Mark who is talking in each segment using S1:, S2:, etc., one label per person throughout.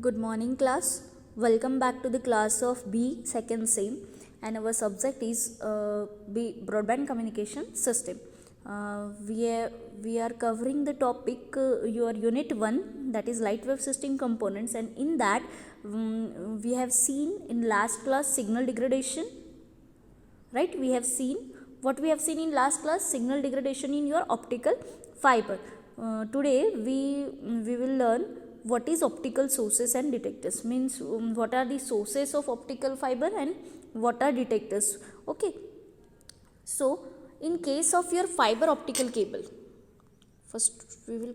S1: Good morning, class. Welcome back to the class of B second sem, and our subject is B broadband communication system. We are covering the topic your unit 1, that is light wave system components, and in that we have seen in last class signal degradation, right? We have seen what we have seen in last class, signal degradation in your optical fiber. Today we will learn what is optical sources and detectors, means what are the sources of optical fiber and what are detectors. Okay, so in case of your fiber optical cable, first we will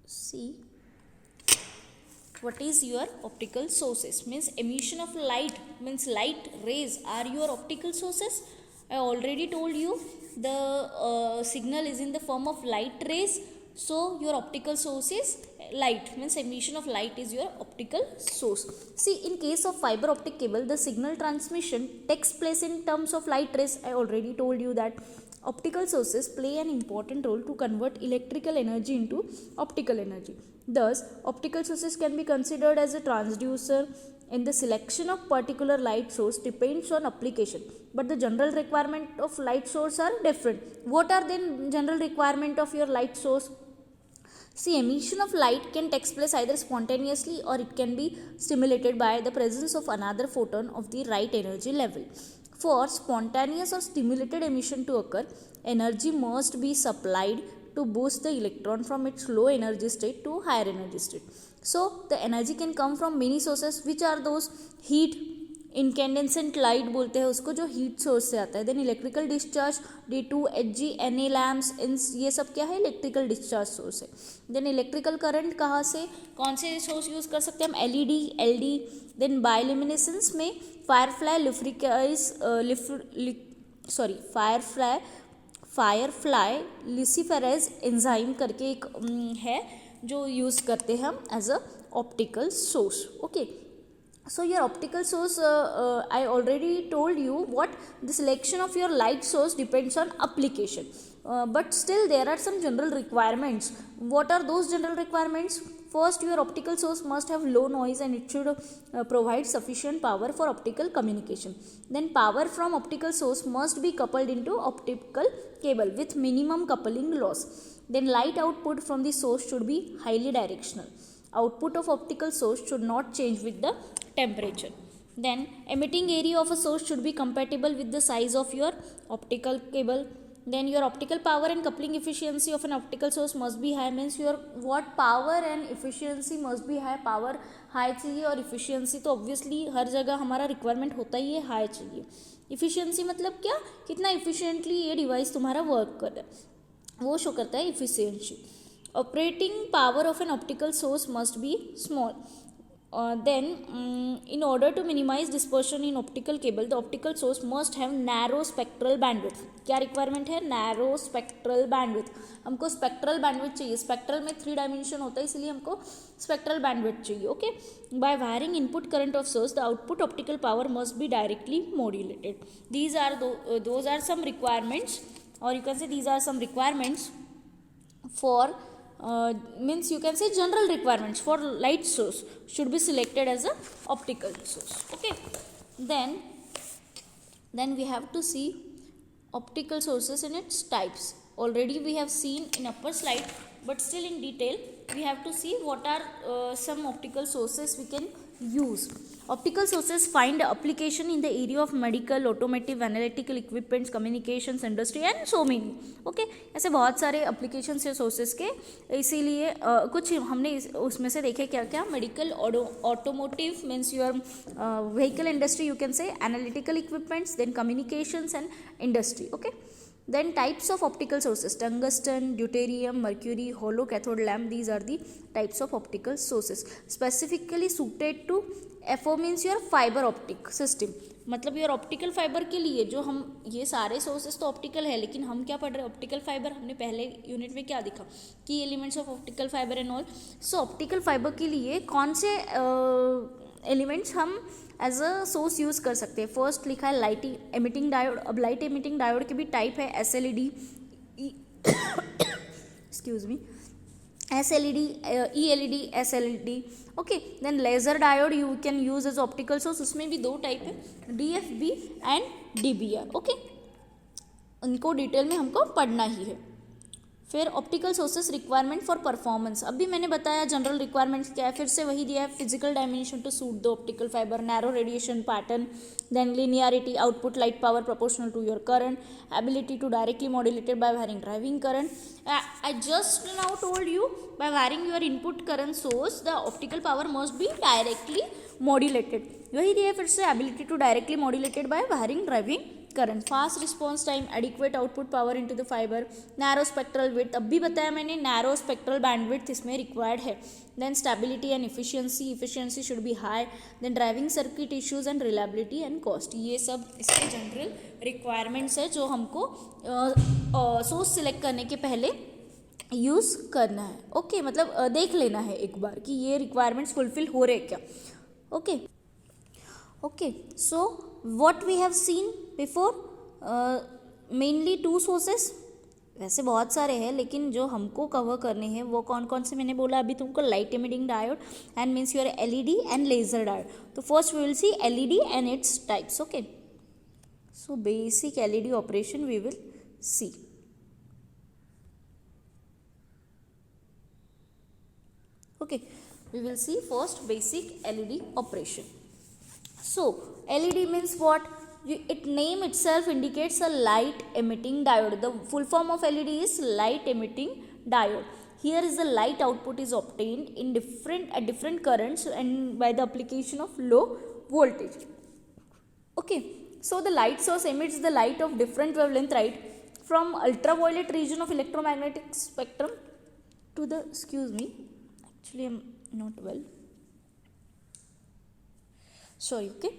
S1: see what is your optical sources. Means emission of light, means light rays are your optical sources. I already told you the signal is in the form of light rays, so your optical source is light, means emission of light is your optical source. See, in case of fiber optic cable, the signal transmission takes place in terms of light rays. I already told you that optical sources play an important role to convert electrical energy into optical energy. Thus, optical sources can be considered as a transducer, and the selection of particular light source depends on application, but the general requirement of light source are different. What are the general requirement of your light source? See, emission of light can take place either spontaneously or it can be stimulated by the presence of another photon of the right energy level. For spontaneous or stimulated emission to occur, energy must be supplied to boost the electron from its low energy state to higher energy state. So the energy can come from many sources. Which are those? Heat, incandescent light बोलते हैं उसको, जो heat source से आता है. Then electrical discharge, D2, HG, Na lamps, ये सब क्या है? इलेक्ट्रिकल डिस्चार्ज सोर्स है. देन इलेक्ट्रिकल करंट कहाँ से, कौन से सोर्स यूज़ कर सकते हैं हम? LED, LD. देन बायोल्यूमिनेसेंस में फायरफ्लाई लिसिफेरेज एंजाइम करके एक है जो यूज़ करते हैं हम as a optical source. Okay, so your optical source, I already told you what the selection of your light source depends on application, but still there are some general requirements. What are those general requirements? First, your optical source must have low noise and it should provide sufficient power for optical communication. Then power from optical source must be coupled into optical cable with minimum coupling loss. Then light output from the source should be highly directional. Output of optical source should not change with the temperature. Then emitting area of a source should be compatible with the size of your optical cable. Then your optical power and coupling efficiency of an optical source must be high, means your what power and efficiency must be high. Power high चाहिए और efficiency तो obviously हर जगह हमारा requirement होता ही है high चाहिए. efficiency मतलब क्या, कितना efficiently ये device तुम्हारा work कर रहा है, वो शो करता है efficiency. Operating power of an optical source must be small. Then in order to minimize dispersion in optical cable, the optical source must have narrow spectral bandwidth. क्या requirement है? narrow spectral bandwidth. हमको spectral bandwidth चाहिए. spectral में 3 dimension होता है, इसलिए हमको spectral bandwidth चाहिए. Okay, by varying input current of source, the output optical power must be directly modulated. These are those are some requirements, or you can say these are some requirements for means you can say general requirements for light source should be selected as a optical source. Okay, then we have to see optical sources in its types. Already we have seen in upper slide, but still in detail we have to see what are some optical sources we can use. Optical sources find application in the area of medical, automotive, analytical equipments, communications, industry and so many. Okay, ऐसे बहुत सारे applications है sources के, इसीलिए कुछ हमने उसमें से देखे क्या क्या. Medical, automotive means your vehicle industry, you can say analytical equipments, then communications and industry. Okay, then types of optical sources: tungsten, deuterium, mercury, hollow cathode lamp. These are the types of optical sources specifically suited to FO means your fiber optic system. मतलब your optical fibre के लिए जो हम ये सारे sources तो optical है, लेकिन हम क्या पढ़ रहे हैं? Optical fibre. हमने पहले यूनिट में क्या देखा कि elements of optical fibre and all. So optical fibre के लिए कौन से एलिमेंट्स हम एज अ सोर्स यूज़ कर सकते हैं? फर्स्ट लिखा है लाइट एमिटिंग डायोड. अब लाइट एमिटिंग डायोड के भी टाइप है SLED, excuse me, SLED, ELED, SLED. Okay, then laser diode you can use as optical source. उसमें भी दो टाइप है, DFB एंड DBR. ओके, उनको डिटेल में हमको पढ़ना ही है. फिर optical sources requirement for performance. अभी मैंने बताया जनरल रिक्वायरमेंट्स क्या है, फिर से वही दिया है. Physical dimension to suit the optical fibre, narrow radiation pattern, then linearity, output light power proportional to your current, ability to directly modulated by varying driving current. I just now told you, by varying your input current source the optical power must be directly modulated. वही दिया है फिर से, ability to directly modulated by varying driving current, fast response time, adequate output power into the fiber, narrow spectral width. अब भी बताया मैंने, narrow spectral bandwidth इसमें required है. Then stability and efficiency should be high. Then driving circuit issues and reliability and cost. ये सब इसके general requirements है जो हमको सोर्स सिलेक्ट करने के पहले यूज़ करना है. ओके, मतलब देख लेना है एक बार कि ये रिक्वायरमेंट्स फुलफिल हो रहे क्या. Okay, so what we have seen before, mainly two sources. वैसे बहुत सारे हैं लेकिन जो हमको कवर करने हैं वो कौन कौन से मैंने बोला अभी तुमको, light emitting diode and means your LED and laser diode. तो first we will see LED and its types. Okay, so basic LED operation we will see. Okay, we will see first basic LED operation. So LED means what? It name itself indicates a light emitting diode. The full form of LED is light emitting diode. Here is the light output is obtained in different currents and by the application of low voltage. Okay, so the light source emits the light of different wavelength, right, from ultraviolet region of electromagnetic spectrum to the, excuse me, actually I'm not well, sorry. Okay,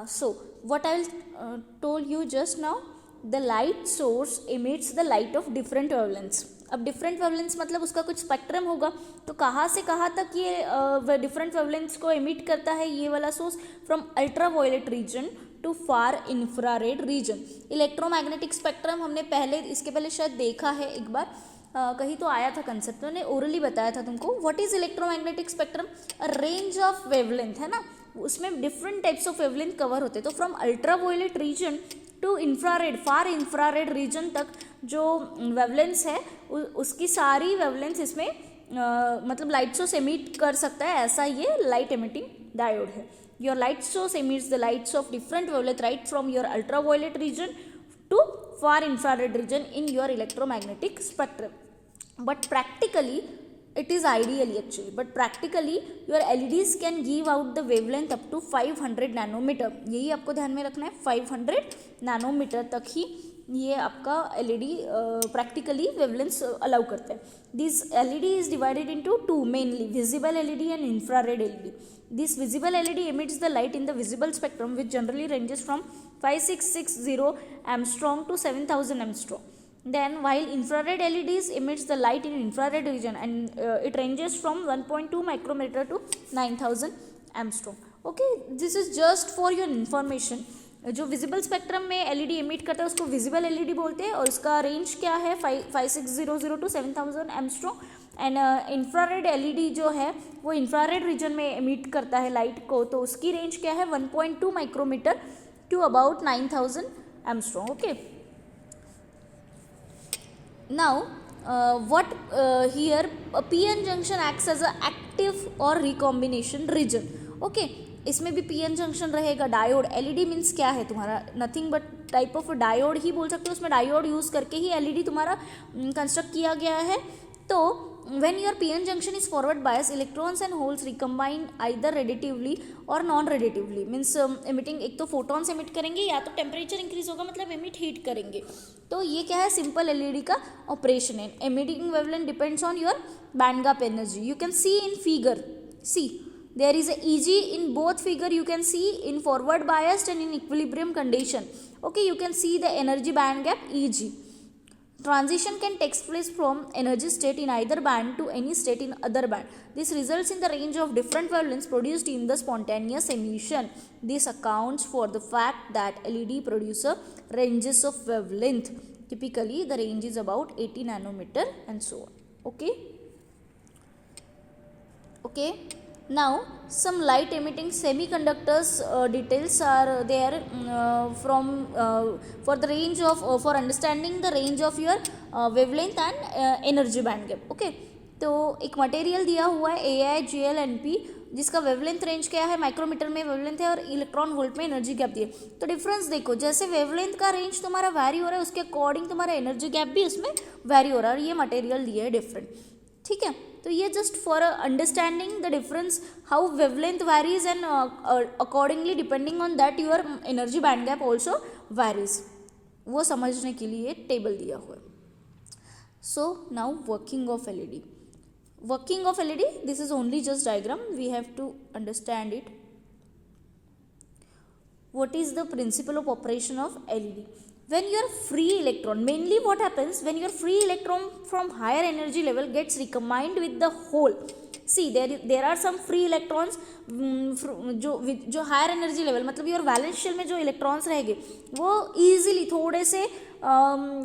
S1: so what I will told you just now, the light source emits the light of different wavelengths. अब different wavelengths मतलब उसका कुछ spectrum होगा, तो कहाँ से कहाँ तक ये डिफरेंट वेवलेंथ्स को एमिट करता है ये वाला source, from ultraviolet region to far infrared region. Electromagnetic spectrum हमने पहले, इसके पहले शायद देखा है एक बार, कहीं तो आया था कंसेप्ट, मैंने ओरली बताया था तुमको. What is electromagnetic spectrum? A range of wavelength है ना, उसमें different types of wavelength cover होते हैं. तो from ultraviolet region to infrared, far infrared region तक जो वेवलेंथ्स है उसकी सारी वेवलेंथ्स इसमें मतलब लाइट सोर्स एमिट कर सकता है, ऐसा ये लाइट एमिटिंग डायोड है. Your light source emits the lights of different wavelength right from your ultraviolet region to far infrared region in your electromagnetic spectrum. But practically it is ideally actually, but practically your LEDs can give out the wavelength up to 500 nanometer. यही आपको ध्यान में रखना है, 500 nanometre तक ही ये आपका LED practically wavelengths allow करते हैं. This LED is divided into two mainly, visible LED and infrared LED. This visible LED emits the light in the visible spectrum which generally ranges from 5660 angstrom to 7000 angstrom. Then while infrared LEDs emits the light in infrared region and it ranges from 1.2 micrometer to 9000 angstrom. Okay, this is just for your information. जो visible spectrum में LED emit करता है उसको visible LED बोलते हैं और उसका range क्या है 5600 टू 7000 एमस्ट्रॉम. एंड इंफ्रारेड LED जो है वो इंफ्रारेड रीजन में एमिट करता है लाइट को, तो उसकी रेंज क्या है 1.2 micrometre to about 9000 angstrom. Okay, now what here PN junction acts as a active or recombination region. Okay, इसमें भी PN जंक्शन रहेगा. डायोड, LED मीन्स क्या है तुम्हारा, nothing but type of diode ही बोल सकते हो. उसमें डायोड यूज़ करके ही LED तुम्हारा कंस्ट्रक्ट किया गया है. तो when your PN junction is forward bias, electrons and holes recombine either radiatively or non radiatively. Means emitting, एक तो photons emit करेंगे या तो टेम्परेचर इंक्रीज होगा मतलब emit हीट करेंगे. तो ये क्या है, सिंपल LED का ऑपरेशन है. emitting wavelength depends on your band gap energy. You can see in figure, see there is a EG in both figure, you can see in forward biased and in equilibrium condition. Okay, you can see the energy band gap EG. Transition can take place from energy state in either band to any state in other band. This results in the range of different wavelengths produced in the spontaneous emission. This accounts for the fact that LED produces ranges of wavelength. Typically the range is about 80 nanometer and so on. Okay. Okay, now some light emitting semiconductors details are there from for the range of for understanding the range of your wavelength and energy band gap. Okay, तो एक material दिया हुआ है AIGL-NP जिसका wavelength range क्या है, micrometer में wavelength है और इलेक्ट्रॉन वोल्ट में एनर्जी गैप दी है. तो डिफरेंस देखो, जैसे वेवलेंथ का रेंज तुम्हारा वैरी हो रहा है उसके अकॉर्डिंग तुम्हारा एनर्जी गैप भी उसमें वैरी हो रहा है और ये मटेरियल दिया है डिफरेंट. ठीक है, तो ये just for understanding the difference how wavelength varies and accordingly depending on that your energy band gap also varies, वो समझने के लिए टेबल दिया हुआ है. So now working of LED. Working of LED, this is only just diagram, we have to understand it. What is the principle of operation of LED? When your free electron, mainly what happens when your free electron from higher energy level gets recombined with the whole. See, there are some free electrons जो higher energy level, मतलब your valence shell में जो electrons रहेंगे वो easily थोड़े से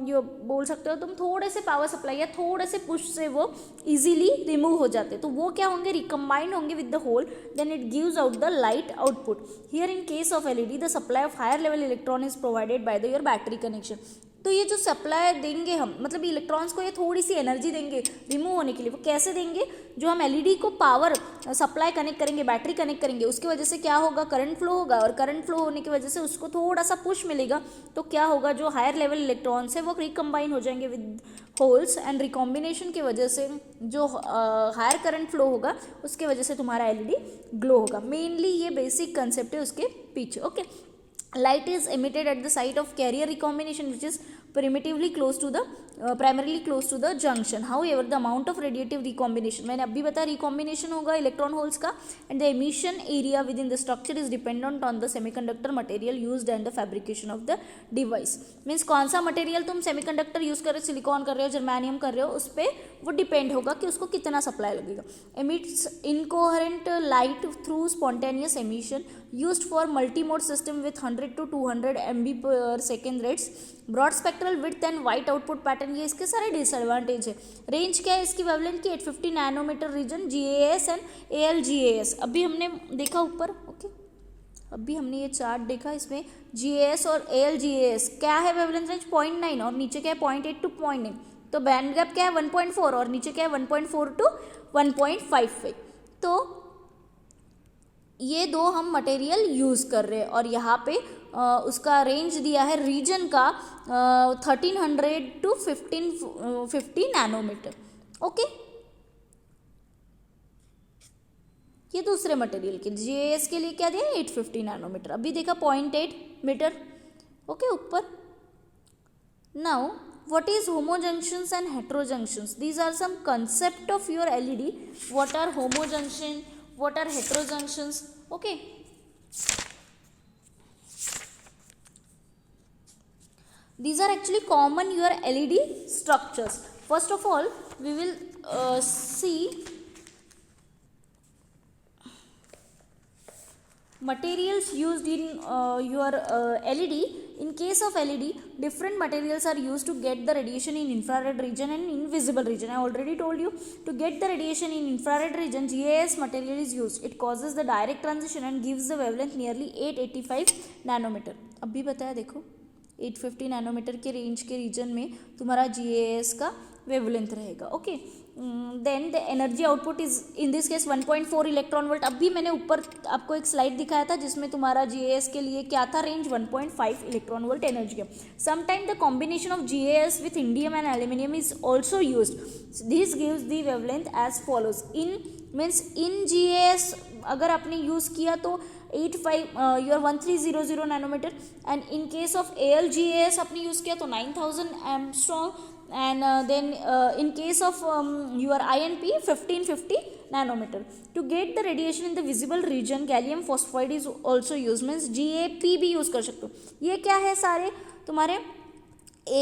S1: यो बोल सकते हो तुम, थोड़े से पावर सप्लाई या थोड़े से पुश से वो इजीली रिमूव हो जाते हैं. तो वो क्या होंगे, रिकम्बाइंड होंगे with the hole, then it gives out the light output. Here in case of LED the supply of higher level electron is provided by the your battery connection. तो ये जो सप्लाई देंगे हम, मतलब इलेक्ट्रॉन्स को ये थोड़ी सी एनर्जी देंगे रिमूव होने के लिए, वो कैसे देंगे, जो हम LED को पावर सप्लाई कनेक्ट करेंगे, बैटरी कनेक्ट करेंगे, उसकी वजह से क्या होगा, करंट फ्लो होगा और करंट फ्लो होने की वजह से उसको थोड़ा सा पुश मिलेगा. तो क्या होगा, जो हायर लेवल इलेक्ट्रॉन्स है वो रिकम्बाइन हो जाएंगे विद होल्स एंड रिकॉम्बिनेशन की वजह से जो हायर करंट फ्लो होगा उसके वजह से तुम्हारा LED ग्लो होगा. मेनली ये बेसिक कंसेप्ट है उसके पीछे. Okay, light is emitted at the site of carrier recombination which is primarily close to the junction. However, the amount of radiative recombination, मैंने अभी बताया recombination होगा इलेक्ट्रॉन होल्स का, and the emission area within the structure is dependent on the semiconductor material used and the fabrication of the device. Means कौन सा material तुम semiconductor use कर रहे हो, सिलिकॉन कर रहे हो, जर्मेनियम कर रहे हो, उस पर वो डिपेंड होगा कि उसको कितना सप्लाई लगेगा. emits incoherent light through spontaneous emission used for multi-mode system with 100 to 200 MB per second rates. Broad spectral width and white output pattern, ये इसके सारे डिसएडवांटेज है. रेंज क्या है इसकी वेवलेंथ की, 850 nanometre region, GAS and ALGAS अभी हमने देखा ऊपर. ओके, अभी हमने ये चार्ट देखा, इसमें GAS और ALGAS क्या है, वेवलेंथ रेंज 0.9 और नीचे क्या है 0.8 टू 0.9. तो बैंड गैप क्या है 1.4 और नीचे क्या है 1.4 टू 1.55. तो ये दो हम मटेरियल यूज़ कर रहे हैं और यहाँ पे उसका रेंज दिया है रीजन का 1300 टू 1550 नैनोमीटर. ओके, ये दूसरे मटेरियल के GAS के लिए क्या दिया है 850 नैनोमीटर, अभी देखा 0.8 मीटर. ओके, ऊपर. Now what is homojunctions and heterojunctions? These are some concept of your LED. What are homojunction, what are heterojunctions? Okay, these are actually common your LED structures. First of all we will see materials used in your LED. In case of LED, different materials are used to get the radiation in infrared region and invisible region. I already told you, to get the radiation in infrared region, GAS material is used. It causes the direct transition and gives the wavelength nearly 885 nanometre. अभी बताया देखो 850 nanometre के range के reason में तुम्हारा GAS का wavelength रहेगा. Okay, then the energy output is in this case 1.4 electron volt. अभी मैंने ऊपर आपको एक स्लाइड दिखाया था जिसमें तुम्हारा GAS के लिए क्या था रेंज 1.5 इलेक्ट्रॉन वोल्ट एनर्जी है. Sometime the combination of GAS with indium and aluminium is also used. This gives the wavelength as follows. In GAS अगर आपने यूज़ किया तो 1300 nanometre, and in case of ALGAS आपने use किया तो 9000 angstrom, and then in case of your INP 1550 nanometer. To get the radiation in the visible region, gallium phosphide is also used. means GaP भी use कर सकते हो. ये क्या है, सारे तुम्हारे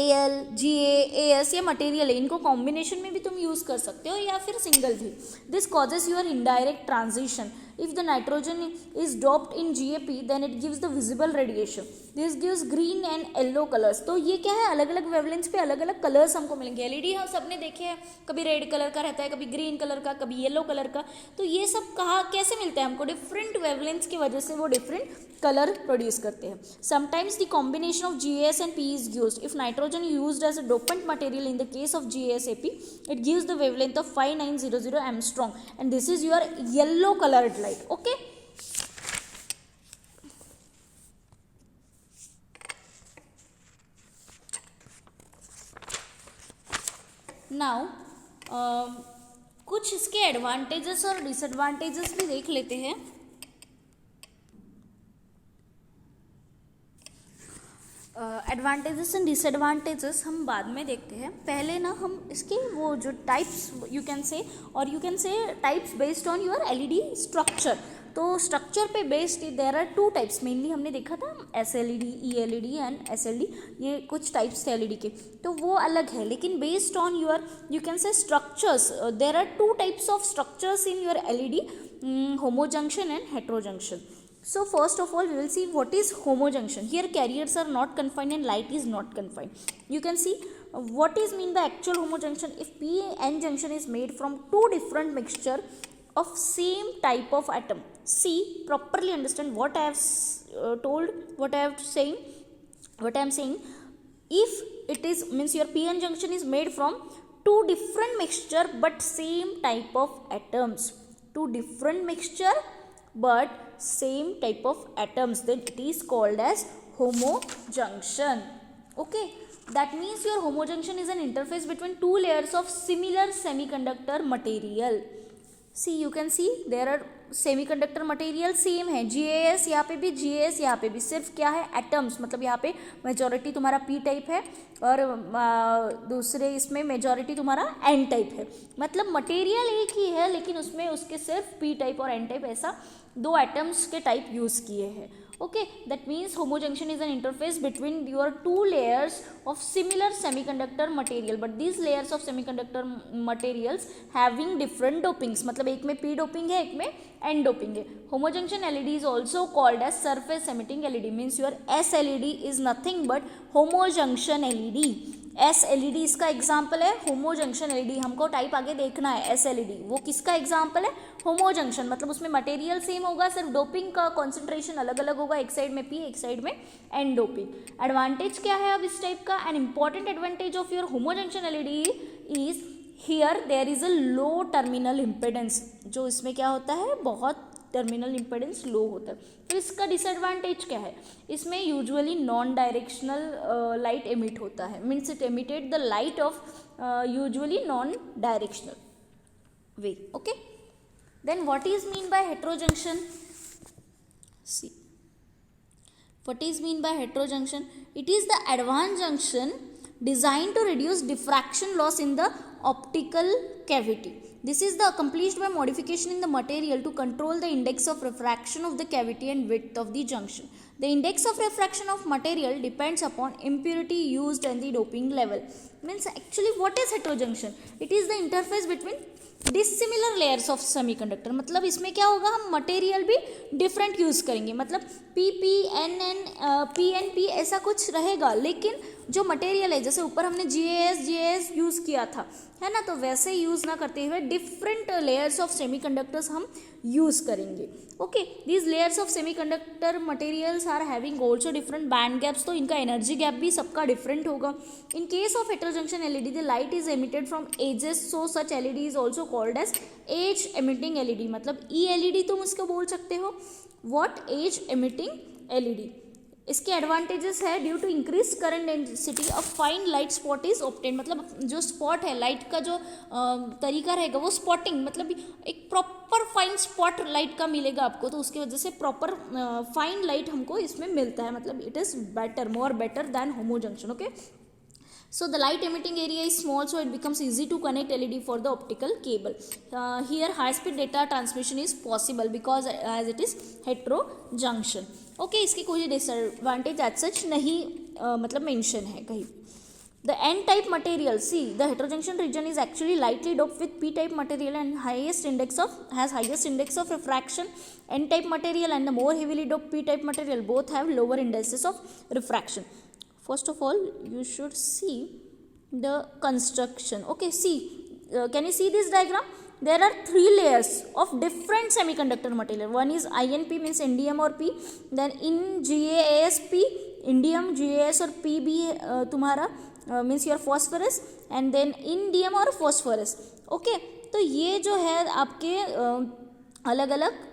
S1: AL, GA, AS ये मटेरियल है, इनको कॉम्बिनेशन में भी तुम यूज़ कर सकते हो या फिर सिंगल भी. This causes your indirect transition. If the nitrogen is doped in GaP, then it gives the visible radiation. This gives green and yellow colors. तो ये क्या है, अलग अलग वेवलेंथ पे अलग अलग कलर्स हमको मिलेंगे. एलईडी हम सबने देखे हैं, कभी रेड कलर का रहता है, कभी ग्रीन कलर का, कभी येलो कलर का. तो ये सब कहाँ कैसे मिलता है हमको, डिफरेंट वेवलेंथ्स की वजह से वो डिफरेंट कलर प्रोड्यूस करते हैं. Sometimes the combination of GaS and P is used. If nitrogen used as a dopant material in the case of GaSAP, it gives the wavelength of 5900 angstrom, and this is your yellow colored light. Okay. Now कुछ इसके advantages और disadvantages भी देख लेते हैं. Advantages and disadvantages हम बाद में देखते हैं. पहले ना हम इसके वो जो types you can say types based on your LED structure. तो स्ट्रक्चर पे based there are two types. Mainly हमने देखा था SLED, ELED एंड SLD, ये कुछ टाइप्स थे एलईडी के, तो वो अलग है. लेकिन based on your you can say structures, there are two types of structures in your LED, homojunction and heterojunction. So first of all we will see what is homojunction. Here carriers are not confined and light is not confined. You can see what is mean by actual homojunction. If p-n junction is made from two different mixture of same type of atom. See, properly understand what I have told, what I am saying. If it is means your p-n junction is made from two different mixture but same type of atoms. Two different mixture but same type of atoms, then it is called as homojunction. Okay, that means your homojunction is an interface between two layers of similar semiconductor material. See, you can see there are semiconductor material same है. GaS यहाँ पे भी, GaS यहाँ पे भी, सिर्फ क्या है एटम्स. मतलब यहाँ पे मेजॉरिटी तुम्हारा P टाइप है और दूसरे इसमें मेजॉरिटी तुम्हारा N टाइप है. मतलब मटेरियल एक ही है लेकिन उसमें उसके सिर्फ P टाइप और N टाइप ऐसा दो एटम्स के टाइप यूज किए हैं. Okay, that means homojunction is an interface between your two layers of similar semiconductor material, but these layers of semiconductor materials having different dopings. मतलब एक में P doping है, एक में N doping है. Homojunction LED is also called as surface emitting LED. Means your SLED is nothing but homojunction LED. SLED इसका example है. होमोजंक्शन LED हमको टाइप आगे देखना है. SLED वो किसका एग्जाम्पल है, होमोजंक्शन. मतलब उसमें मटेरियल सेम होगा, सिर्फ डोपिंग का कॉन्सेंट्रेशन अलग अलग होगा. एक साइड में P, एक साइड में N डोपिंग. एडवांटेज क्या है अब इस टाइप का? An important advantage of your homojunction LED is here there is a low terminal impedance. जो इसमें क्या होता है, बहुत टर्मिनल इम्पेडेंस लो होता है. तो इसका डिसएडवांटेज क्या है, इसमें usually non directional light emit होता है. Means it emitted the light of usually non directional way. Okay, then what is mean by heterojunction? See, what is mean by heterojunction? It is the advance junction designed to reduce diffraction loss in the optical cavity. This is accomplished by modification in the material to control the index of refraction of the cavity and width of the junction. The index of refraction of material depends upon impurity used and the doping level. Means actually what is heterojunction? It is the interface between dissimilar layers of semiconductor. मतलब इसमें क्या होगा, हम material भी different use करेंगे. मतलब PN ऐसा कुछ रहेगा, लेकिन जो मटेरियल है, जैसे ऊपर हमने GaS यूज़ किया था, है ना, तो वैसे यूज़ ना करते हुए डिफरेंट लेयर्स ऑफ सेमीकंडक्टर्स हम यूज़ करेंगे. Okay, these layers of semiconductor materials are having also different band gaps. तो इनका एनर्जी गैप भी सबका डिफरेंट होगा. In case of heterojunction LED the light is emitted from edges, so such LED is also called edge edge emitting LED. मतलब ELED तुम उसको बोल सकते हो. व्हाट? Edge emitting LED. इसके एडवांटेजेस है, due to increase current density a fine light spot is obtain. मतलब जो स्पॉट है, लाइट का जो तरीका रहेगा वो स्पॉटिंग, मतलब एक प्रॉपर फाइन स्पॉट लाइट का मिलेगा आपको. तो उसकी वजह से प्रॉपर फाइन लाइट हमको इसमें मिलता है. मतलब it is better, more better than homojunction. Okay, so the light emitting area is small, so it becomes easy to connect LED for the optical cable. Here high speed data transmission is possible because as it is heterojunction. Okay, इसकी कोई disadvantage as such नहीं मतलब mention है कहीं. The N-type material, see, the heterojunction region is actually lightly doped with P-type material and has highest index of refraction. N-type material and the more heavily doped P-type material both have lower indices of refraction. First of all, you should see the construction. Okay, see, can you see this diagram? There are 3 layers of different semiconductor material. One is INP, means indium or P. Then in GaAs P, indium, GaAs और P भी तुम्हारा means your phosphorus, and then indium और phosphorus. Okay, तो ये जो है आपके अलग अलग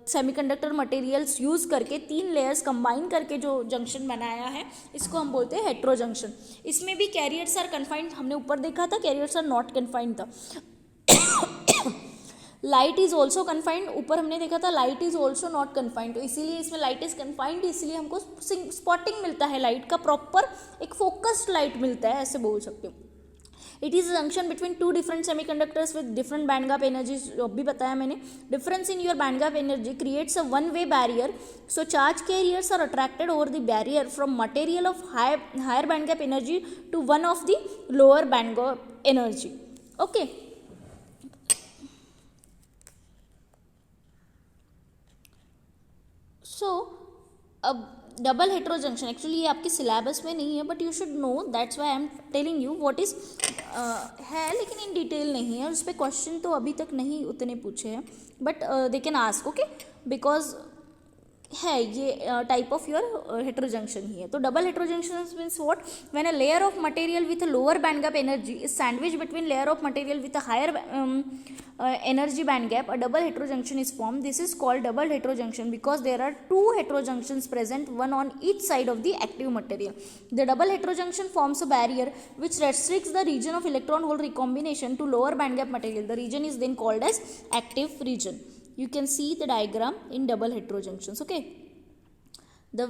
S1: सेमीकंडक्टर मटेरियल्स यूज़ करके 3 लेयर्स कंबाइन करके जो जंक्शन बनाया है, इसको हम बोलते हैं हेट्रो जंक्शन. इसमें भी कैरियर्स आर कन्फाइंड, हमने ऊपर देखा था कैरियर्स आर नॉट कन्फाइंड था. लाइट इज ऑल्सो कन्फाइंड, ऊपर हमने देखा था light is also not confined. तो इसीलिए इसमें लाइट इज कन्फाइंड, इसलिए हमको स्पॉटिंग मिलता है, लाइट का प्रॉपर एक फोकस्ड लाइट मिलता है, ऐसे बोल सकते हो. It is junction between 2 different semiconductors with different band gap energy. अभी बताया मैंने, difference in your band gap energy creates a one way barrier. So charge carriers are attracted over the barrier from material of higher band gap energy to one of the lower band gap energy. Okay, so अब double hetero junction, actually ये आपके syllabus में नहीं है, but you should know, that's why I am telling you what is है, लेकिन in detail नहीं है. उस पर क्वेश्चन तो अभी तक नहीं उतने पूछे हैं, but they can ask. Okay, because है ये type of your hetero junction ही है. तो double hetero junction means what, when a layer of material with a lower band gap energy is sandwich between layer of material with a higher energy band gap, a double heterojunction is formed. This is called double heterojunction because there are 2 heterojunctions present, one on each side of the active material. The double heterojunction forms a barrier which restricts the region of electron hole recombination to lower band gap material. The region is then called as active region. You can see the diagram in double heterojunctions. Okay, the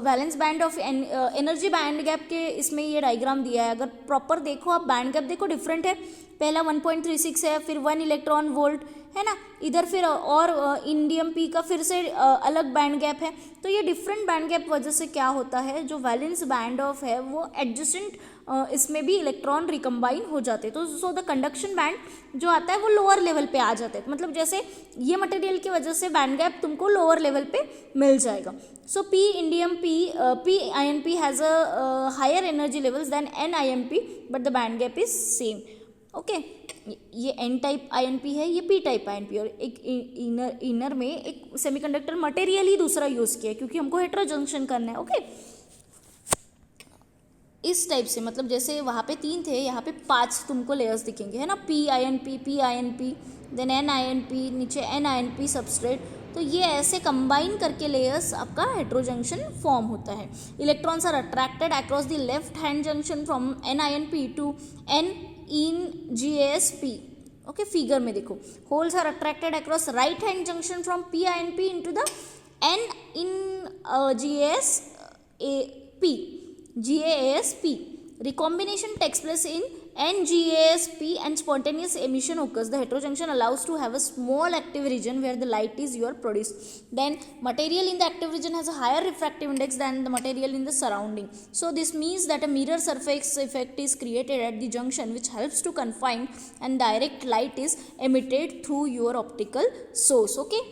S1: valence band of energy band gap के इसमें ये diagram दिया है. अगर proper देखो आप, band gap देखो different है. पहला 1.36 है, फिर 1 इलेक्ट्रॉन वोल्ट है ना, इधर फिर और इंडियम पी का फिर से अलग बैंड गैप है. तो ये डिफरेंट बैंड गैप वजह से क्या होता है, जो वैलेंस बैंड ऑफ है वो एडजेसेंट इसमें भी इलेक्ट्रॉन रिकम्बाइन हो जाते हैं. तो सो द कंडक्शन बैंड जो आता है वो लोअर लेवल पे आ जाते हैं. मतलब जैसे ये मटेरियल की वजह से बैंड गैप तुमको लोअर लेवल पे मिल जाएगा. So P indium P ion P has a higher energy levels than N ion P, but the band gap is same. Okay, ये एन टाइप आयन पी है, ये पी टाइप आयन पी, और एक inner में एक semiconductor material ही दूसरा use किया है क्योंकि हमको हेट्रो जंक्शन करना है. ओके, इस टाइप से, मतलब जैसे वहाँ पे 3 थे, यहाँ पे 5 तुमको लेयर्स दिखेंगे, है ना. P ion P, then N ion P, नीचे एन आयन पी सबस्ट्रेट. तो ये ऐसे कंबाइन करके लेयर्स आपका हेट्रो जंक्शन फॉर्म होता है. Electrons are attracted across the left hand junction from N ion P to N in GaSP. Okay, figure में देखो, holes are attracted across right hand junction from P ion P into the N in GaSP. Recombination takes place in NGaSP and spontaneous emission occurs. The heterojunction allows to have a small active region where the light is produced. Then material in the active region has a higher refractive index than the material in the surrounding. So this means that a mirror surface effect is created at the junction which helps to confine and direct light is emitted through your optical source. Okay,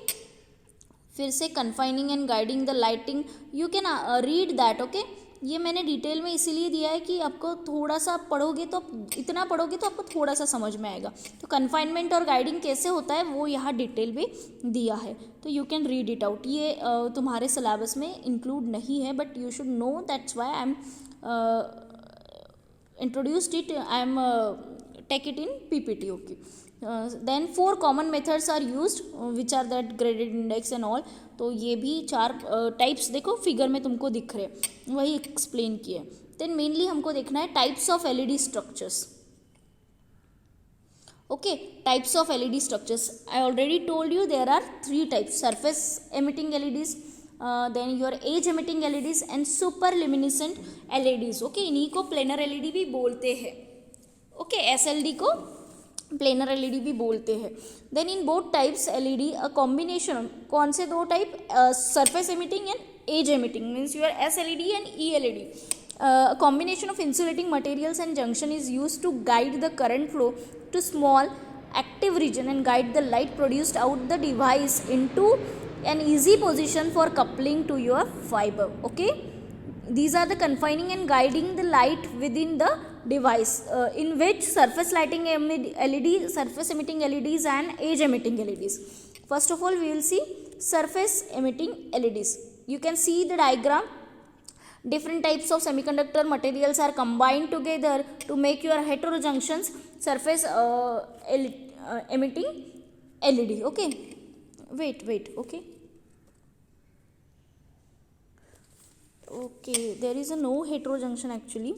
S1: फिर से confining and guiding the lighting, you can read that. Okay, ये मैंने detail में इसीलिए दिया है कि आपको थोड़ा सा पढ़ोगे तो, इतना पढ़ोगे तो आपको थोड़ा सा समझ में आएगा. तो कन्फाइनमेंट और गाइडिंग कैसे होता है वो यहाँ डिटेल में दिया है, तो you can read it out. ये तुम्हारे सिलेबस में इंक्लूड नहीं है, but you should know, that's why I am introduced it, I am take it in PPT. Okay, then 4 common methods are used which are that graded index and all. तो ये भी 4 types देखो figure में तुमको दिख रहे, वही explain किए. देन मेनली हमको देखना है types of LED structures. Okay, types of LED structures, I already told you there are 3 types: surface emitting LEDs, then your edge emitting LEDs and super luminescent LEDs. Okay, इन्हीं को planar LED भी बोलते हैं. Okay, SLD को planar LED भी बोलते हैं. Then in both types LED a combination, कौन से 2 type, surface emitting and edge emitting, means your SLED and ELED. A combination of insulating materials and junction is used to guide the current flow to small active region and guide the light produced out the device into an easy position for coupling to your fiber. Okay, these are the confining and guiding the light within the device, in which surface lighting LED, surface emitting LEDs and edge emitting LEDs. First of all, we will see surface emitting LEDs. You can see the diagram. Different types of semiconductor materials are combined together to make your heterojunctions surface emitting LED. Okay, wait, okay, there is a no heterojunction actually.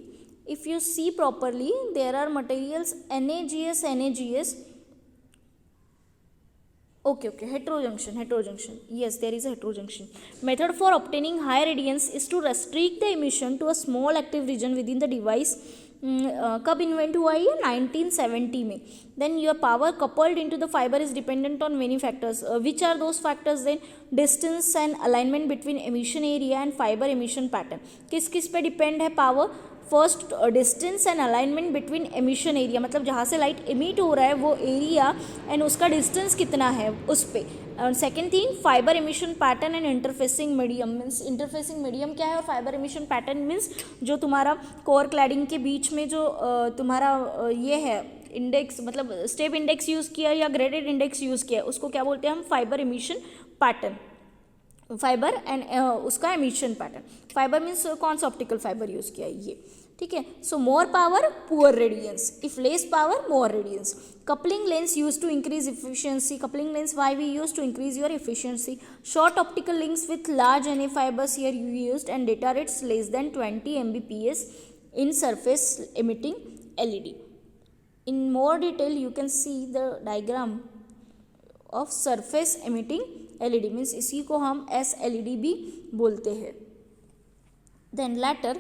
S1: If you see properly, there are materials NaGs. Okay, heterojunction. Yes, there is a heterojunction. Method for obtaining high radiance is to restrict the emission to a small active region within the device. कब invent हुआ ये 1970 में. Then your power coupled into the fiber is dependent on many factors. Which are those factors then? Distance and alignment between emission area and fiber emission pattern. किस किस पे depend है power? First, distance and alignment between emission area, मतलब जहाँ से light emit हो रहा है वो एरिया एंड उसका डिस्टेंस कितना है उस पर. Second thing, fibre emission pattern and interfacing medium. Means interfacing medium क्या है और फाइबर एमिशन पैटर्न मीन्स जो तुम्हारा कोर क्लैडिंग के बीच में जो तुम्हारा ये है इंडेक्स, मतलब स्टेप इंडेक्स यूज़ किया या ग्रेडेड इंडेक्स यूज़ किया, उसको क्या बोलते हैं हम? Fibre emission pattern. Fibre and उसका एमिशन पैटर्न. फाइबर मीन्स कौन सा ऑप्टिकल फाइबर यूज़ किया है ये, ठीक है. So more power poor radiance, if less power more radiance. Coupling lens use to increase efficiency. Coupling lens why we use to increase your efficiency. Short optical links with large Na fibers here used and data rates less than 20 Mbps in surface emitting LED. In more detail you can see the diagram of surface emitting LED. Means इसी को हम SLED भी बोलते हैं. Then latter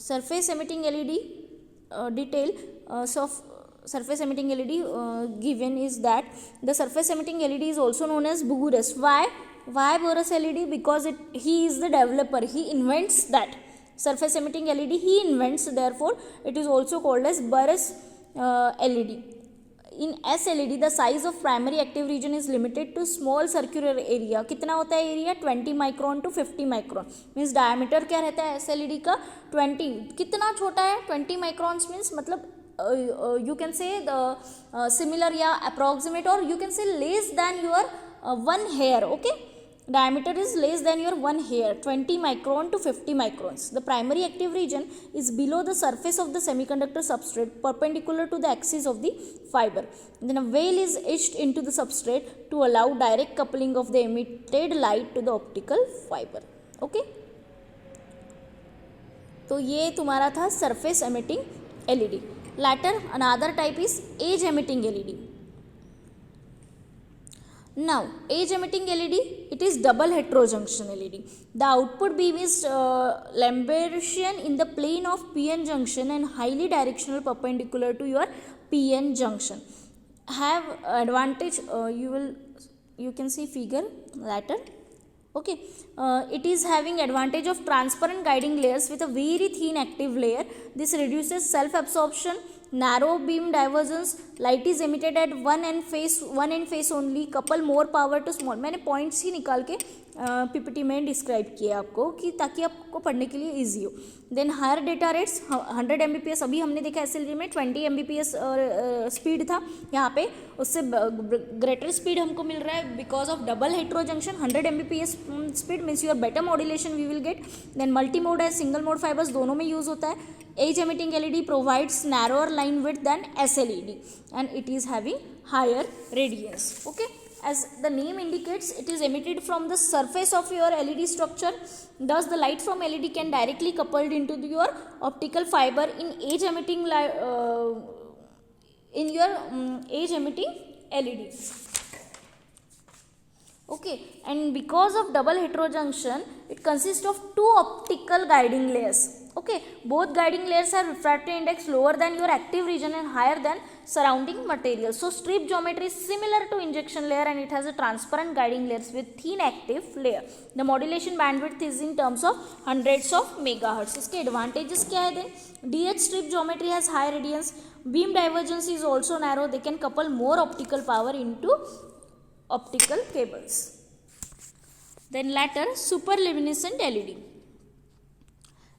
S1: surface emitting LED detail of surface emitting LED given is that the surface emitting LED is also known as Bourus. Why Bourus LED? Because he is the developer, he invents that surface emitting LED, he invents, therefore it is also called as Bourus LED. In SLED the size of primary active region is limited to small circular area. कितना होता है area? 20 micron to 50 micron. Means diameter क्या रहता है SLED का? 20. कितना छोटा है? 20 माइक्रोन्स मीन्स मतलब you can say the similar या approximate or you can say less than your one hair. Okay, diameter is less than your one hair, 20 micron to 50 microns. The primary active region is below the surface of the semiconductor substrate perpendicular to the axis of the fiber. Then a veil is etched into the substrate to allow direct coupling of the emitted light to the optical fiber. Okay, तो ये तुम्हारा था surface emitting LED. Later another type is edge emitting LED. Now edge emitting LED, it is double heterojunction LED. The output beam is Lambert-ian in the plane of PN junction and highly directional perpendicular to your PN junction. Have advantage, you can see figure later. Okay, it is having advantage of transparent guiding layers with a very thin active layer. This reduces self absorption, narrow beam divergence, light is emitted at one end face only, couple more power to small. मैंने points ही निकाल के PPT में describe किया आपको कि ताकि आपको पढ़ने के लिए इजी हो. Then higher data rates 100 Mbps. अभी हमने देखा SLED में 20 Mbps स्पीड था, यहाँ पे उससे ग्रेटर स्पीड हमको मिल रहा है because of double heterojunction. 100 Mbps speed means your better modulation we will get. Then multi mode है, सिंगल मोड फाइबर्स दोनों में यूज होता है. Edge emitting LED provides narrower line width than SLED and it is having higher radiance. Okay, as the name indicates, it is emitted from the surface of your LED structure. Thus the light from LED can directly coupled into your optical fiber in edge emitting edge emitting LED. Okay, and because of double heterojunction, it consists of two optical guiding layers. Okay, both guiding layers have refractory index lower than your active region and higher than surrounding material. So strip geometry is similar to injection layer and it has a transparent guiding layers with thin active layer. The modulation bandwidth is in terms of hundreds of megahertz. इसके advantages क्या है then? DH strip geometry has high radiance. Beam divergence is also narrow. They can couple more optical power into optical cables. Then latter superluminescent LED.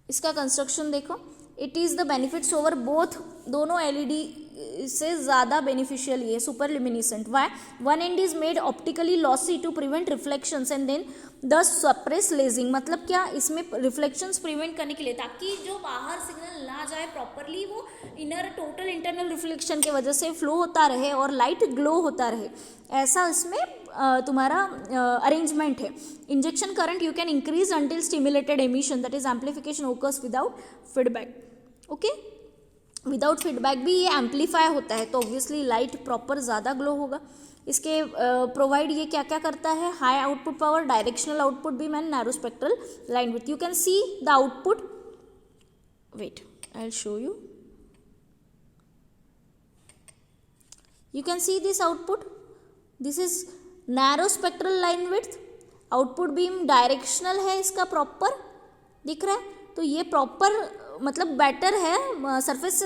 S1: इसका construction देखो. It is the benefits over both. दोनों LED से ज़्यादा beneficial ये super luminescent. Why? One end is made optically lossy to prevent reflections and then the suppress lasing. मतलब क्या, इसमें reflections prevent करने के लिए, ताकि जो बाहर सिग्नल ना जाए प्रॉपरली, वो इनर टोटल इंटरनल रिफ्लेक्शन की वजह से फ्लो होता रहे और लाइट ग्लो होता रहे, ऐसा इसमें तुम्हारा अरेंजमेंट है. Injection current you can increase until stimulated emission, that is amplification occurs without feedback. Okay, without feedback भी ये एम्पलीफाई होता है, तो ऑब्वियसली लाइट प्रॉपर ज़्यादा ग्लो होगा. इसके प्रोवाइड ये क्या क्या करता है? High output power, directional output beam and narrow spectral line with. You can see the output. Wait, I will show you. You can see this output. This is narrow spectral line width. Output beam directional है इसका, proper दिख रहा है. तो ये proper मतलब better है surface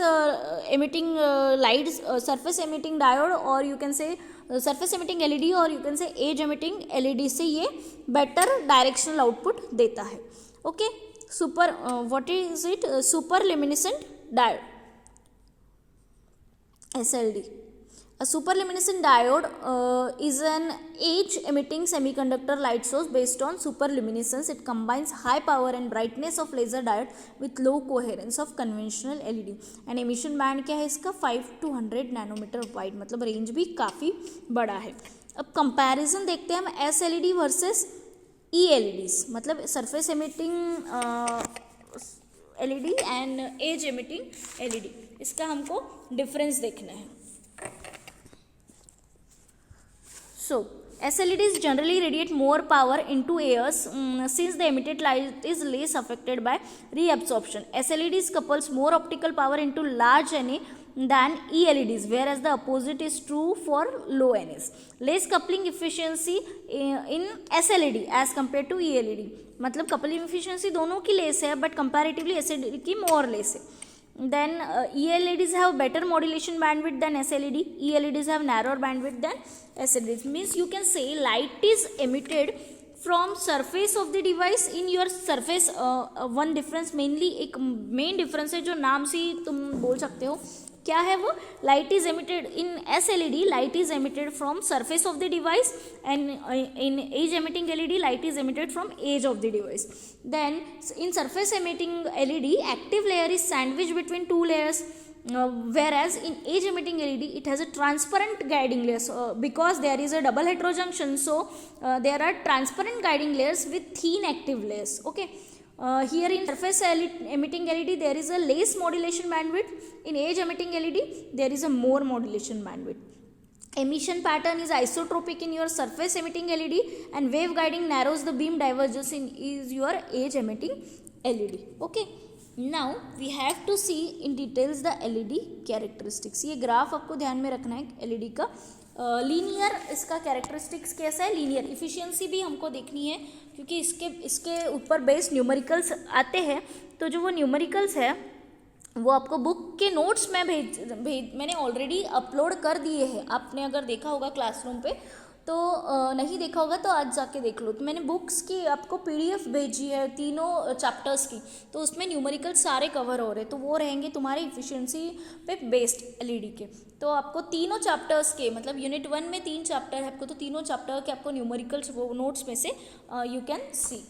S1: emitting light, surface emitting diode, और you can say surface emitting LED, और you can say edge emitting LED से ये बेटर डायरेक्शनल आउटपुट देता है. Okay, super what is it? Super luminescent diode, SLD. A superluminescent diode is an age-emitting semiconductor light source based on superluminescence. It combines high power and brightness of laser diode with low coherence of conventional LED. And emission band क्या है इसका? 5 to 100 nanometre wide, मतलब range भी काफ़ी बड़ा है. अब comparison देखते हैं हम SLED वर्सेस ELEDs, मतलब surface emitting LED and edge emitting LED. इसका हमको डिफरेंस देखना है. So, SLEDs generally radiate more power into airs since the emitted light is less affected by reabsorption. SLEDs couples more optical power into large NA than ELEDs, whereas the opposite is true for low NAs. Less coupling efficiency in SLED as compared to ELED. मतलब coupling efficiency दोनों की less है, but comparatively SLED की more less है. Then ELEDs have better modulation bandwidth than SLED. ELEDs have narrower bandwidth than SLEDs. Means you can say light is emitted from surface of the device in your surface. One difference, mainly एक main difference है जो नाम से तुम बोल सकते हो. क्या है वो? Light is emitted in SLED, light is emitted from surface of the device, and in edge emitting LED light is emitted from edge of the device. Then in surface emitting LED active layer is sandwiched between two layers, whereas in age emitting LED it has a transparent guiding layers because there is a double heterojunction, so there are transparent guiding layers with thin active layers. Okay. Here in surface emitting LED there is a less modulation bandwidth. In age emitting LED there is a more modulation bandwidth. Emission pattern is isotropic in your surface emitting LED, and wave guiding narrows the beam divergence in is your age emitting LED. Okay, now we have to see in details the LED characteristics. ये graph आपको ध्यान में रखना है LED का. Linear इसका characteristics कैसा है? लीनियर. इफिशियंसी भी हमको देखनी है क्योंकि इसके ऊपर बेस्ड न्यूमेरिकल्स आते हैं. तो जो वो न्यूमेरिकल्स है वो आपको बुक के नोट्स में मैंने ऑलरेडी अपलोड कर दिए हैं. आपने अगर देखा होगा क्लासरूम पे, तो नहीं देखा होगा तो आज जाके देख लो. तो मैंने बुक्स की आपको PDF भेजी है तीनों चैप्टर्स की, तो उसमें न्यूमेरिकल सारे कवर हो रहे हैं. तो वो रहेंगे तुम्हारे इफिशियंसी पे बेस्ड LED के. तो आपको तीनों चैप्टर्स के, मतलब यूनिट 1 में 3 चैप्टर है आपको, तो तीनों चैप्टर के आपको न्यूमेरिकल्स वो नोट्स में से you can C.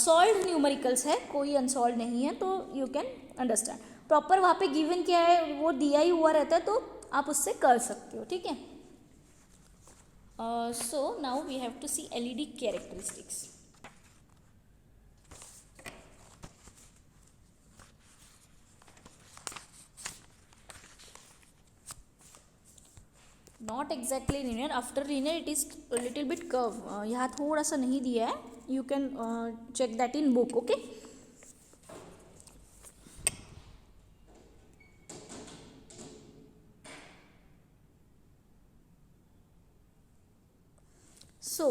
S1: Solve numericals है, कोई अनसॉल्व नहीं है, तो यू कैन अंडरस्टैंड. प्रॉपर वहाँ पे गिवन क्या है वो दिया ही हुआ रहता है, तो आप उससे कर सकते हो. ठीक है. So now we have to see LED characteristics. Not exactly linear. After linear it is a little bit curve. यहाँ थोड़ा सा नहीं दिया है. You can check that in book. Okay. So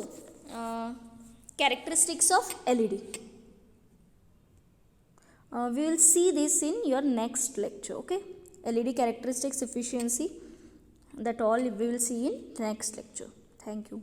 S1: characteristics of LED. We will see this in your next lecture. Okay, LED characteristics, efficiency, that all we will see in next lecture. Thank you.